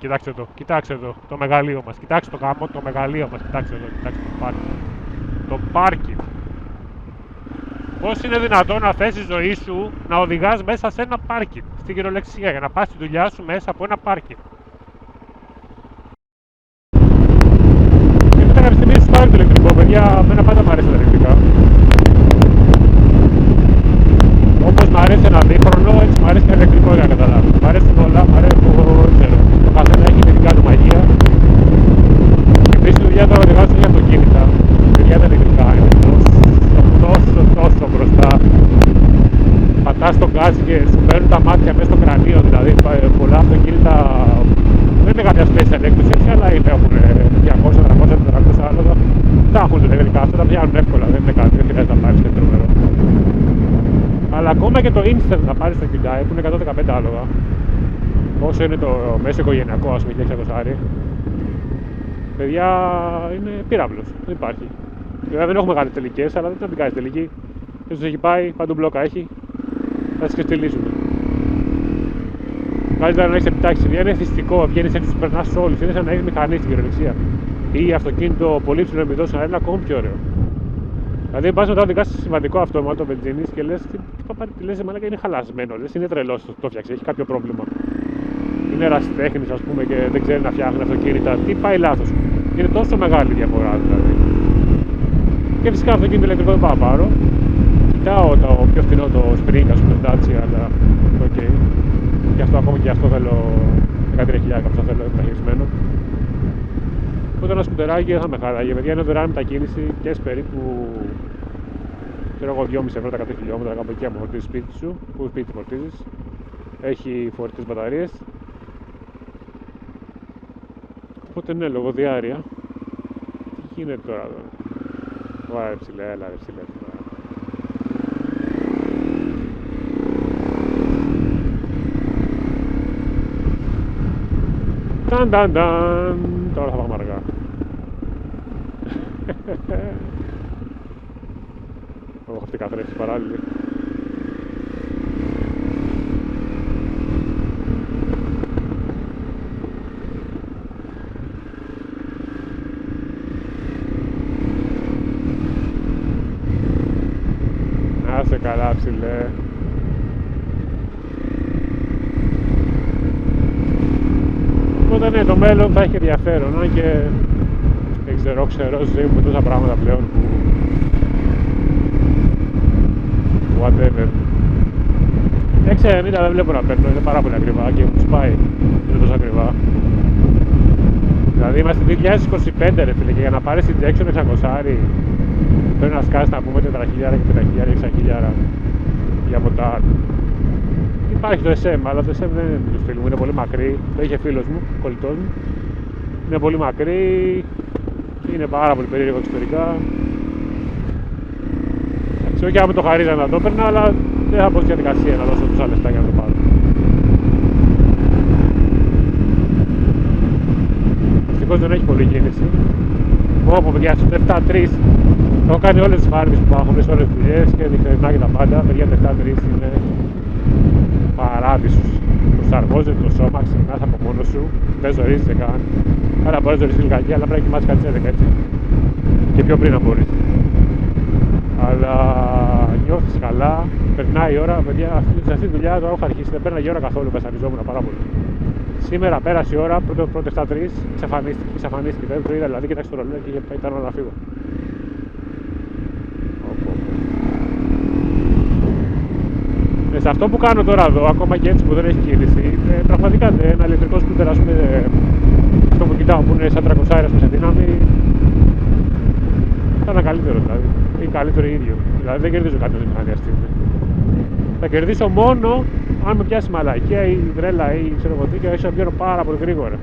Κοιτάξτε εδώ, το μεγαλείο μας. Κοιτάξτε το γάμο, το μεγαλείο μας. Κοιτάξτε εδώ, κοιτάξτε το πάρκινγκ. Το πάρκινγκ. Πώς είναι δυνατόν να θες τη ζωή σου να οδηγάς μέσα σε ένα πάρκινγκ, στην κυριολεξία, για να πας στη δουλειά σου μέσα από ένα πάρκινγκ. Και μετά κάποια στιγμή σου πάρει το ηλεκτρικό, παιδιά, εμένα πάντα μου αρέσει τα ηλεκτρικά. Όπως μου αρέσει ένα δίχρονο, έτσι μου αρέσει και ένα ηλεκτρικό για να καταλάβω. Μ' αρέσουν όλα, μ' αρέσει που ξέρω. Το καθένα έχει τη δικιά του μαγεία. Και επίσης στη δουλειά τώρα οδηγάω σε αυτοκίνητα. Παιδιά τα ηλεκτρικά είναι τόσο μπροστά. Πατάς το γκάζ και σου παίρνουν τα μάτια μέσα στο κρανίο. Δηλαδή πολλά αυτοκίνητα δεν είναι κάποια special έκπτωση έτσι, αλλά έχουν 200, 300, 400 άλογα. Τα έχουν τα ηλεκτρικά, αυτά τα πιάνουν εύκολα. Δεν είναι κάτι, δεν χρειάζεται να πάρεις και τρομερό. Αλλά ακόμα και το Instant να πάρεις στο Hyundai που είναι 115 άλογα, όσο είναι το μέσο οικογενειακό, ας πούμε 1600, παιδιά, είναι πύραυλος, δεν υπάρχει. Βέβαια δεν έχουμε μεγάλες τελικές, αλλά δεν θα την κάνεις τελική. Δεν τους έχει πάει, παντού μπλόκα έχει, θα τις ξεστηλίσουν. Καλύτερα να έχεις επιτάξει, είναι εθιστικό, βγαίνεις έξω, τους περνάς όλους, είναι σαν να έχεις μηχανή στην κυριολεξία. Ή αυτοκίνητο πολύ ψηλό επιδόσεις, αλλά είναι ακόμη πιο ωραίο. Δηλαδή πας μετά οδηγάς σε σημαντικό αυτόματο βενζίνης και λες, τι λες, μαλάκα είναι χαλασμένο, λες, είναι τρελός, το φτιάξε, έχει κάποιο πρόβλημα. Είναι ερασιτέχνης, ας πούμε, και δεν ξέρει να φτιάχνει αυτοκίνητα. Τι πάει λάθος. Είναι τόσο μεγάλη διαφορά δηλαδή. Και φυσικά αυτοκίνητο ηλεκτρικό δεν πάω να πάρω. Κοιτάω το πιο φθηνό, το Spring, ας πούμε, Dacia, αλλά οκ. Και αυτό ακόμα και αυτό θέλω 13.000, αυτό θέλω μεταχειρισμένο. Οπότε ένα σκουτεράκι δεν θα με χάραγε, παιδιά, είναι δωρεάν μετακίνηση και περίπου, ξέρω εγώ, 2,5 ευρώ τα 100 χιλιόμετρα, κάπου εκεί από φορτίζεις σπίτι σου, που σπίτι φορτίζεις. Έχει φορτίες μπαταρίες. Οπότε ναι, λογοδιάρεια. Τι γίνεται τώρα εδώ. Ωραία, ψηλέ, έλα ρε ψηλέ. Ταν ταν ταν. Τώρα θα πάμε αργά. Έχω αυτή καθρέφτη παράλληλη. Να σε καλά ψηλέ. Οπότε ναι, το μέλλον θα έχει ενδιαφέρον, αν και δεν ξέρω, ζωή με τόσα πράγματα πλέον που whatever. 6,90 δεν βλέπω να παίρνω, είναι πάρα πολύ ακριβά και μου σπάει, είναι τόσο ακριβά. Δηλαδή είμαστε 2025 ρε φίλε, και για να πάρεις injection 600 πρέπει να σκάσεις να πούμε 4.000 και 5.000, 6.000 για ποτά. Υπάρχει το SM, αλλά το SM δεν είναι του φίλου μου, είναι πολύ μακρύ. Το είχε φίλος μου, κολλητός μου. Είναι πολύ μακρύ, είναι πάρα πολύ περίεργο εξωτερικά. Εντάξει, όχι άμα το χαρίζα να το έπαιρνα, αλλά δεν θα πω στη διαδικασία να δώσω τόσα λεφτά για να το πάρω. Δυστυχώς δεν έχει πολύ κίνηση. Όπου παιδιά στο 7-3 έχω κάνει όλες τις φάρμες που έχω, σε όλες τις δουλειές και νυχτερινά και τα πάντα. Παιδιά το 7-3 είναι παράδεισος. Προσαρμόζεται το σώμα, ξεκινάς από μόνος σου, δεν ζορίζεσαι καν. Άρα μπορείς να ζοριστείς λιγάκι, αλλά πρέπει να κοιμάσαι κάτι 11 έτσι. Και πιο πριν να μπορείς. Αλλά νιώθεις καλά, περνάει η ώρα, παιδιά, σε αυτή τη δουλειά τώρα έχω αρχίσει, δεν πέρναγε η ώρα καθόλου, βασανιζόμουν πάρα πολύ. Σήμερα πέρασε η ώρα, πρώτο 7-3, εξαφανίστηκε, δεν το είδα, δηλαδή κοίταξε το ρολόι και ήταν όλα να φύγω. Σε αυτό που κάνω τώρα εδώ, ακόμα και έτσι που δεν έχει κίνηση, πραγματικά ένα ηλεκτρικό σκούτερ, ας πούμε, αυτό που κοιτάω που είναι σαν 300 αέρας με σε δύναμη, θα ήταν καλύτερο δηλαδή, ή καλύτερο ίδιο. Δηλαδή δεν κερδίζω κάτι με τη μηχανή αυτή. Θα κερδίσω μόνο αν με πιάσει μαλακία ή τρέλα ή ξέρω εγώ τι και ίσω βγαίνω πάρα πολύ γρήγορα.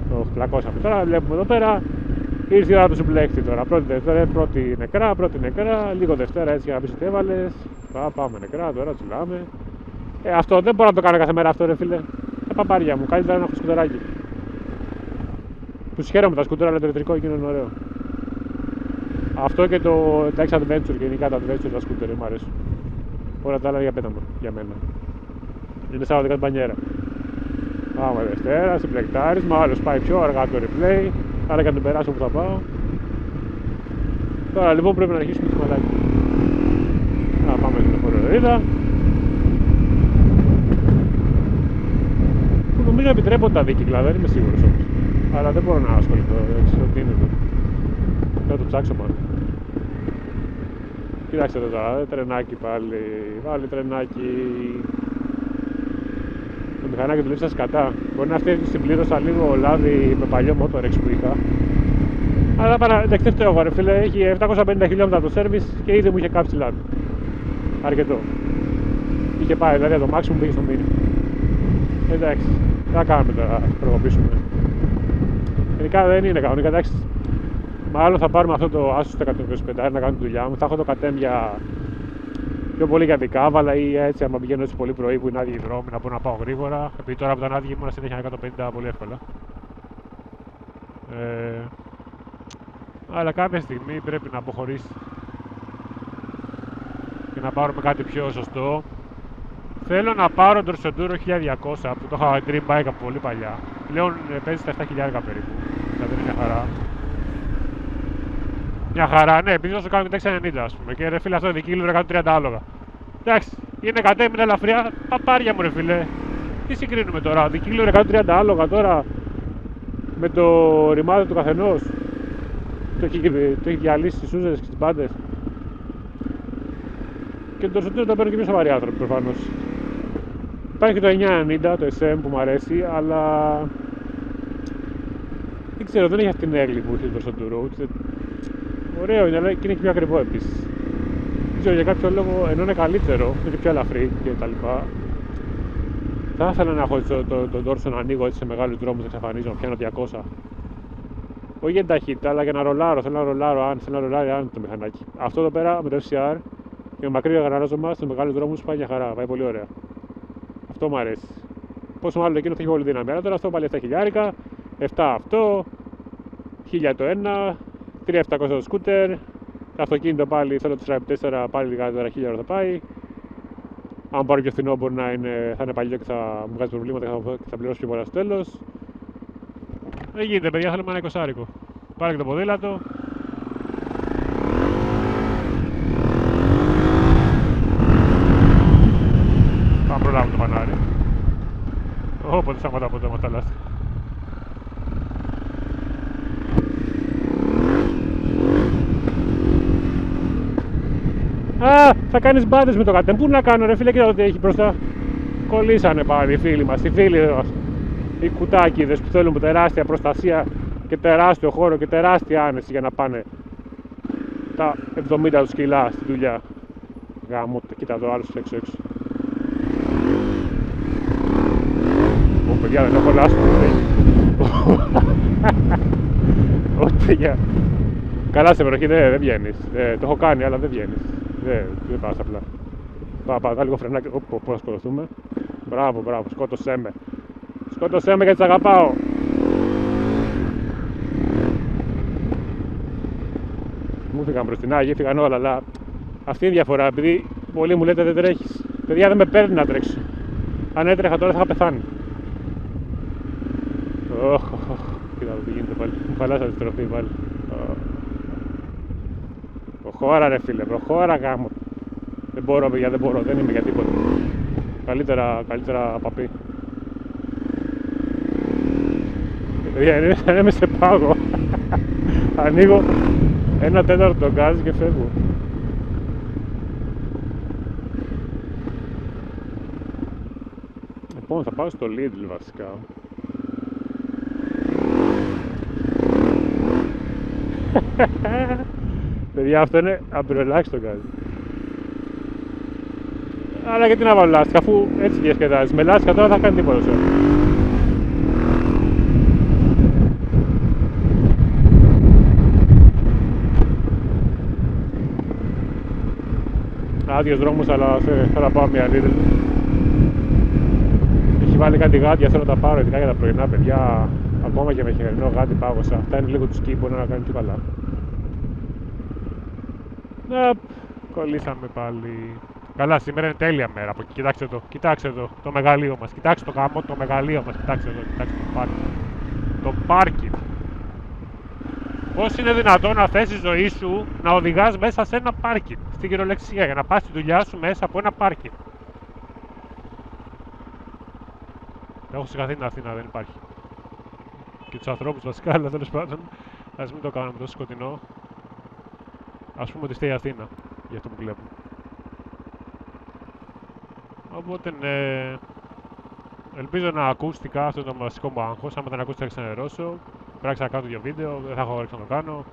Το πλακώσαμε. Τώρα βλέπουμε εδώ πέρα, ήρθε η ώρα του συμπλέκτη τώρα. Πρώτη νεκρά, λίγο Δευτέρα έτσι για να πεις ότι έβαλες. Πάμε νεκρά, τώρα τσουλάμε. Αυτό δεν μπορώ να το κάνω κάθε μέρα αυτό ρε φίλε. Παπάρια μου, καλύτερα να έχω σκουτεράκι. Τους χαίρομαι τα σκούτερα, αλλά το ηλεκτρικό είναι ωραίο. Αυτό και το X Adventure, γενικά τα Adventure τα σκούτερ μου αρέσουν. Όλα τα άλλα για πέταμα, για μένα. Είναι σαν οδηγάς μπανιέρα. Άμα Δευτέρα, συμπλεκτάρισμα, άλλος πάει πιο αργά το replay, άρα και να τον περάσω που θα πάω. Τώρα λοιπόν πρέπει να αρχίσουμε το μαλάκι. Να πάμε στην φορολογίδα. Που νομίζω επιτρέπονται τα δίκυκλα, δεν είμαι σίγουρος όμως. Αλλά δεν μπορώ να ασχοληθώ, δεν ξέρω τι είναι εδώ. Θα το ψάξω πάνω. Κοιτάξτε εδώ τώρα, τρενάκι πάλι τρενάκι. Το μηχανάκι του λείψα σκατά. Μπορεί να αυτή συμπλήρωσα λίγο λάδι με παλιό Motorex που είχα. Αλλά δεν φταίω εγώ ρε φίλε, έχει 750 χιλιόμετρα το service και ήδη μου είχε κάψει λάδι. Αρκετό. Είχε πάει, δηλαδή το maximum πήγε στο μήνυμα. Εντάξει, τι θα κάνουμε τώρα, θα προχωρήσουμε. Γενικά δεν είναι κανονικά, εντάξει. Μάλλον θα πάρουμε αυτό το Asus 125 να κάνω τη δουλειά μου. Θα έχω το κατέμ για πιο πολύ για δικάβαλα ή έτσι, άμα πηγαίνω έτσι πολύ πρωί που είναι άδειοι δρόμοι να μπορώ να πάω γρήγορα. Επειδή τώρα που ήταν άδειοι ήμουν συνέχεια 150 πολύ εύκολα. Αλλά κάποια στιγμή πρέπει να αποχωρήσει και να πάρουμε κάτι πιο σωστό. Θέλω να πάρω το Dorsoduro 1200 που το είχα dream bike από πολύ παλιά. Πλέον παίζει στα 7.000 περίπου. Δηλαδή είναι μια χαρά. Μια χαρά, ναι, επειδή όσο κάνω και τα 690 ας πούμε. Και ρε φίλε, αυτό είναι δικύλου 130 άλογα. Εντάξει, είναι κατέμεινα ελαφριά, παπάρια μου ρε φίλε. Τι συγκρίνουμε τώρα, δικύλου 130 άλογα τώρα με το ρημάδι του καθενός. Το έχει διαλύσει στις σούζες και στις πάντες. Και το Dorsoduro το παίρνουν και πιο σοβαροί άνθρωποι προφανώς. Υπάρχει το 990, το SM που μου αρέσει, αλλά δεν ξέρω, δεν έχει αυτή την έγκλη που έχει το Dorsoduro. Ωραίο είναι, αλλά και είναι και πιο ακριβό επίσης. Δεν ξέρω για κάποιο λόγο, ενώ είναι καλύτερο, είναι και πιο ελαφρύ και τα λοιπά. Θα ήθελα να έχω τον Dorso να ανοίγω έτσι σε μεγάλους δρόμους, να εξαφανίζω, να πιάνω 200. Όχι για την ταχύτητα, αλλά για να ρολάρω. Θέλω να ρολάρει αν το μηχανάκι. Αυτό εδώ πέρα με το FCR και με μακρύ γρανάζωμα στους μεγάλους δρόμους πάει για χαρά, πάει πολύ ωραία. Αυτό μου αρέσει. Πόσο μάλλον εκείνο θα έχει όλη δύναμη. Αλλά τώρα αυτό πάλι 7 χιλιάρικα, 7 αυτό, 1000 το ένα, 3700 το σκούτερ. Το αυτοκίνητο πάλι θέλω 4x4, πάλι λιγότερα 1000 θα πάει. Αν πάρω πιο φθηνό μπορεί να είναι, θα είναι παλιό και θα μου βγάζει προβλήματα και θα πληρώσω πιο πολλά στο τέλος. Δεν γίνεται παιδιά, θέλουμε ένα 20άρικο. Πάρε και το ποδήλατο. Θα προλάβουμε το φανάρι. Όποτε σταματά ποτέ μας τα λάστιχα. Α, θα κάνεις μπάδες με το κατέμ. Πού να κάνω ρε φίλε, κοίτα ότι έχει μπροστά. Κολλήσανε πάλι οι φίλοι μας, οι φίλοι μας. Οι κουτάκιδες που θέλουν τεράστια προστασία και τεράστιο χώρο και τεράστια άνεση για να πάνε τα 70 τους κιλά στη δουλειά. Γάμο, κοίτα εδώ άλλος έξω. Ω παιδιά, δεν έχω λάστιχο. Όχι παιδιά. Καλά σε βροχή δεν βγαίνεις. Το έχω κάνει αλλά δεν βγαίνεις. Δεν πας απλά. Πάω λίγο φρενάκι. Πώς να σκοτωθούμε. Μπράβο, σκότωσέ με. Σκότωσέ με γιατί σ' αγαπάω. Μου φύγαν μπροστινά, φύγαν όλα, αλλά αυτή είναι η διαφορά. Επειδή πολλοί μου λέτε δεν τρέχεις. Παιδιά δεν με παίρνει να τρέξω. Αν έτρεχα τώρα θα είχα πεθάνει. Κοίτα τι γίνεται πάλι. Μου χαλάσα τη στροφή πάλι. Προχώρα ρε φίλε, προχώρα γάμο. Δεν μπορώ παιδιά, δεν είμαι για τίποτα. Καλύτερα παπί. Παιδιά, δεν είμαι σε πάγο. Ανοίγω 1/4 το γκάζ και φεύγω. Λοιπόν, θα πάω στο Lidl βασικά. Παιδιά, αυτό είναι αμπειροελάχιστο γκάζ. Αλλά γιατί να βάλω λάστιχα, αφού έτσι διασκεδάζεις. Με λάστιχα τώρα θα κάνει τίποτα σου. Άδειος δρόμος, αλλά θέλω να πάω μια Lidl. Έχει βάλει κάτι γάτια, θέλω να τα πάρω, ειδικά για τα πρωινά παιδιά. Ακόμα και με χειμερινό γάτι πάγωσα. Αυτά είναι λίγο του σκι, μπορεί να κάνει πιο καλά. Κολλήσαμε πάλι. Καλά, σήμερα είναι τέλεια μέρα. Από εκεί, κοιτάξτε εδώ, το μεγαλείο μας. Κοιτάξτε το γάμο, το μεγαλείο μας. Κοιτάξτε εδώ, κοιτάξτε το πάρκινγκ. Το πάρκινγκ. Πώς είναι δυνατόν να θες τη ζωή σου να οδηγάς μέσα σε ένα πάρκινγκ, στην κυριολεξία, για να πας στη δουλειά σου μέσα από ένα πάρκινγκ. Το έχω συγχαθεί την Αθήνα, δεν υπάρχει. Και τους ανθρώπους βασικά, αλλά τέλος πάντων, ας μην το κάνουμε τόσο σκοτεινό. Ας πούμε ότι στέει η Αθήνα, για αυτό που βλέπω. Οπότε ναι, ελπίζω να ακούστηκα, αυτό το βασικό μου άγχος. Άμα δεν ακούστηκα, θα ξενερώσω. Πρέπει να κάνω 2 βίντεο, δεν θα έχω όρεξη να το κάνω.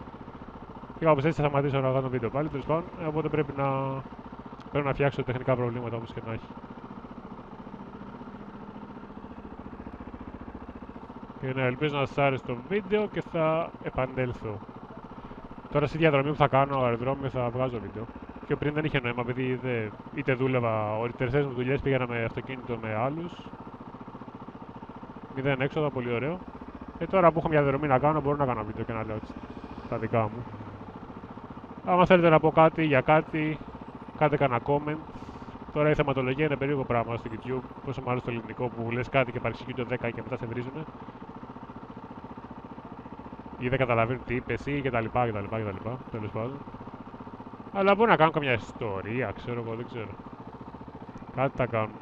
Και κάπως έτσι θα σταματήσω να κάνω βίντεο πάλι, τέλος πάντων. Οπότε πρέπει να φτιάξω τεχνικά προβλήματα όπως και να έχει. Και ναι, ελπίζω να σας άρεσε το βίντεο και θα επανέλθω. Τώρα στη διαδρομή που θα κάνω αεροδρόμιο θα βγάζω βίντεο. Πιο πριν δεν είχε νόημα, επειδή είτε δούλευα, οι τελευταίες μου δουλειές πήγαινα με αυτοκίνητο με άλλους. 0 έξοδα, πολύ ωραίο. Τώρα που έχω μια διαδρομή να κάνω, μπορώ να κάνω βίντεο και να λέω έτσι, τα δικά μου. Άμα θέλετε να πω κάτι για κάτι, κάντε κανένα comment. Τώρα η θεματολογία είναι περίεργο πράγμα στο YouTube. Πόσο μάλλον στο ελληνικό που λες κάτι και παρεξηγεί το 10 και μετά σε βρίζουνε. Ή δεν καταλαβαίνουν τι είπε ή κτλ. Τέλος πάντων. Αλλά μπορεί να κάνουν καμιά ιστορία, ξέρω εγώ, δεν ξέρω. Κάτι θα κάνουν.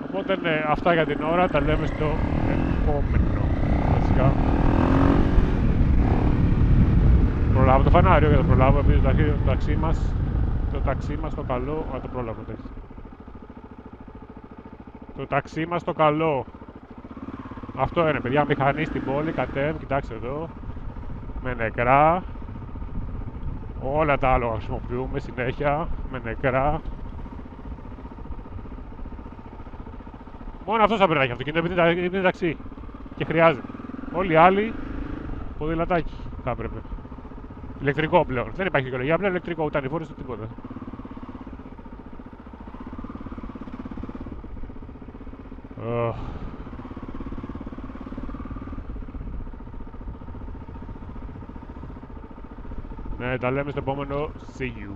Οπότε ναι, αυτά για την ώρα, τα λέμε στο επόμενο. Βασικά. Προλάβω το φανάριο για το προλάβω, επειδή το ταξί μας το καλό, το πρόλαβω τέτοιο. Το ταξί μας το καλό. Αυτό είναι, παιδιά, μηχανή στην πόλη, κατέβει, κοιτάξτε εδώ. Με νεκρά. Όλα τα άλλα χρησιμοποιούμε συνέχεια, με νεκρά. Μόνο αυτός θα πρέπει να έχει αυτοκίνητο, επειδή είναι ταξί. Και χρειάζεται. Όλοι οι άλλοι, ποδηλατάκι θα έπρεπε. Ηλεκτρικό πλέον. Δεν υπάρχει δικαιολογία, απλά ηλεκτρικό, ούτε ανηφόρος ούτε τίποτα. Ναι, τα λέμε στο επόμενο. See you.